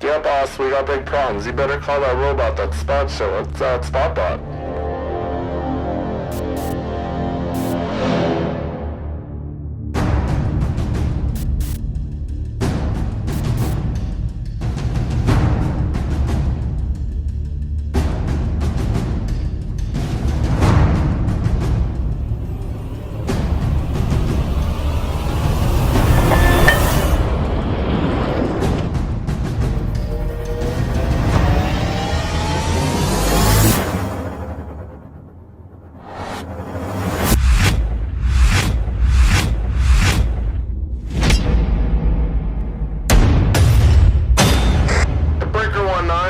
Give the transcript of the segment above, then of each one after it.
Yeah, boss, we got big problems. You better call that robot, that spot show. It's that spot bot.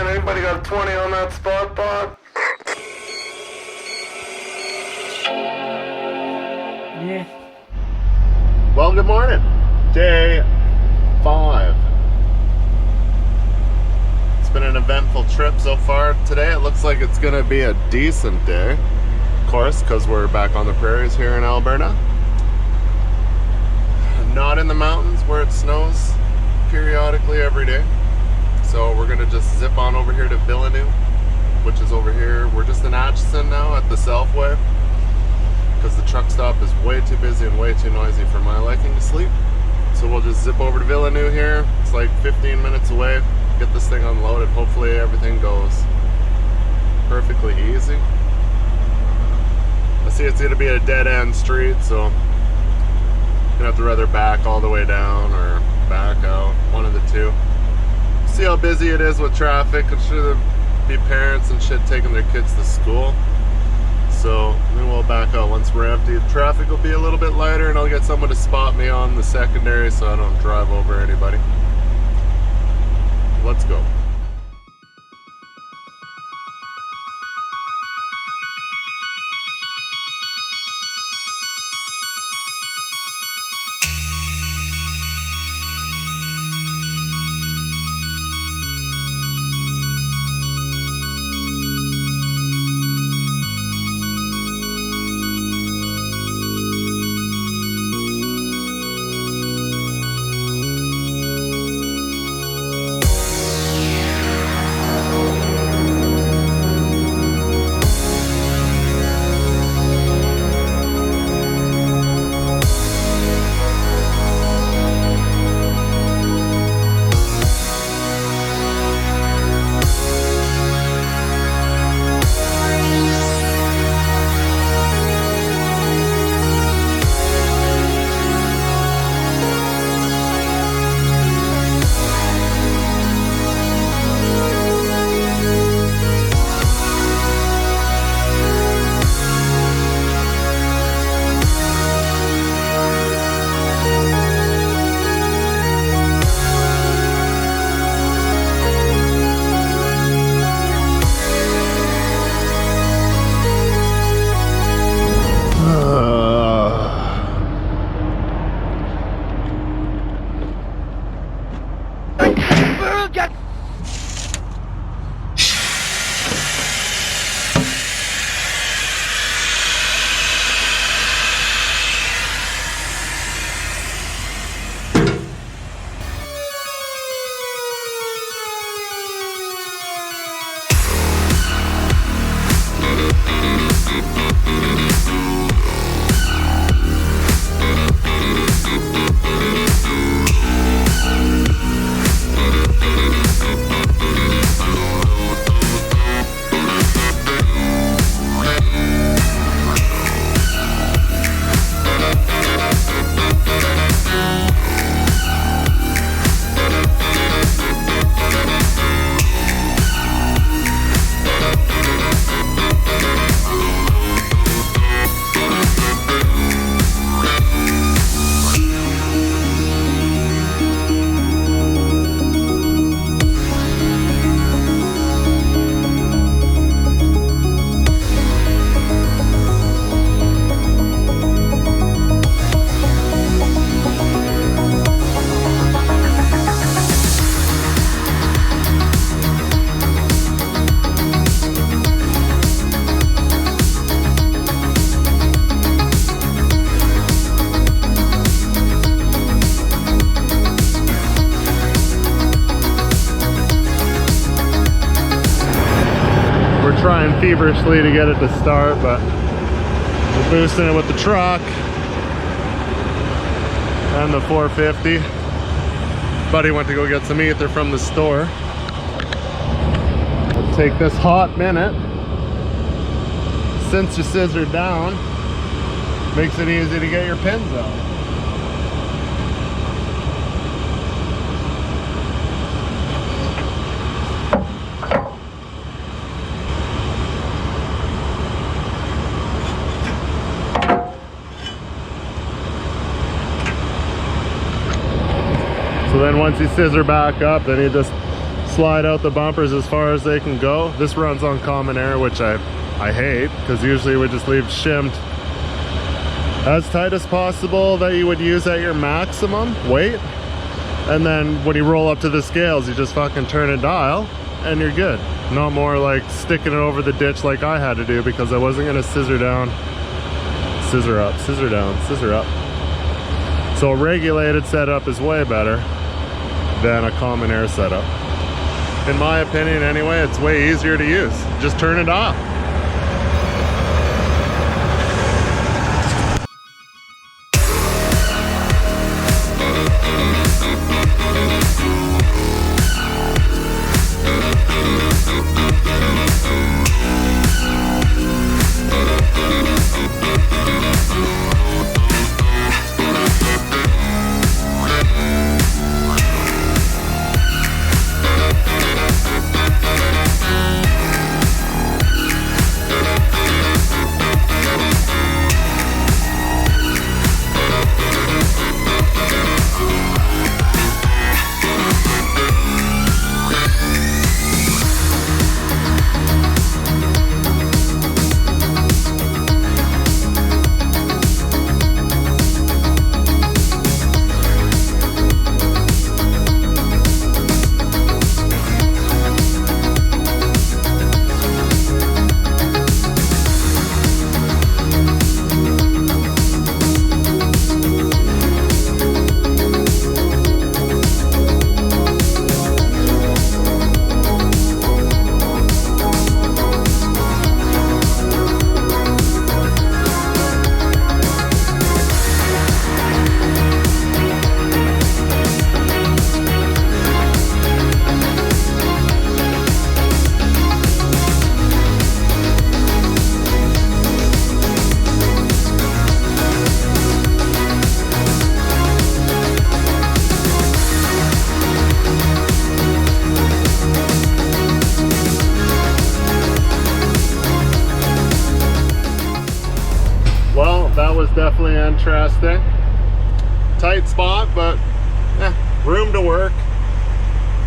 Anybody got 20 on that spot bot? Yeah. Well, good morning. Day 5. It's been an eventful trip so far. Today it looks like it's going to be a decent day. Of course, because we're back on the prairies here in Alberta. Not in the mountains where it snows periodically every day. So we're gonna just zip on over here to Villeneuve, which is over here. We're just in Achenson now at the Selfway, because the truck stop is way too busy and way too noisy for my liking to sleep. So we'll just zip over to Villeneuve here. It's like 15 minutes away. Get this thing unloaded. Hopefully everything goes perfectly easy. I see it's gonna be a dead end street, so I'm gonna have to rather back all the way down or back out, one of the two. See how busy it is with traffic. I'm sure there'll be parents and shit taking their kids to school. So then we'll back out once we're empty. The traffic will be a little bit lighter and I'll get someone to spot me on the secondary so I don't drive over anybody. Let's go. trying feverishly to get it to start, but we're boosting it with the truck and the 450. Buddy went to go get some ether from the store. It'll take this hot minute. Since you scissor down, makes it easy to get your pins out. So then once you scissor back up, then you just slide out the bumpers as far as they can go. This runs on common air, which I hate, because usually we just leave shimmed as tight as possible that you would use at your maximum weight. And then when you roll up to the scales, you just fucking turn a dial and you're good. No more like sticking it over the ditch like I had to do, because I wasn't gonna scissor down, scissor up, scissor down, scissor up. So a regulated setup is way better than a common air setup. In my opinion anyway, it's way easier to use. Just turn it off. That was definitely interesting. Tight spot, but room to work.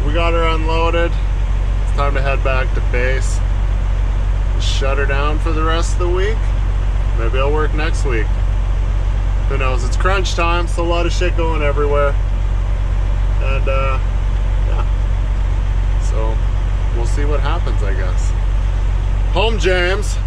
We got her unloaded. It's time to head back to base. Shut her down for the rest of the week. Maybe I'll work next week. Who knows? It's crunch time, so a lot of shit going everywhere. And yeah. So we'll see what happens, I guess. Home, James.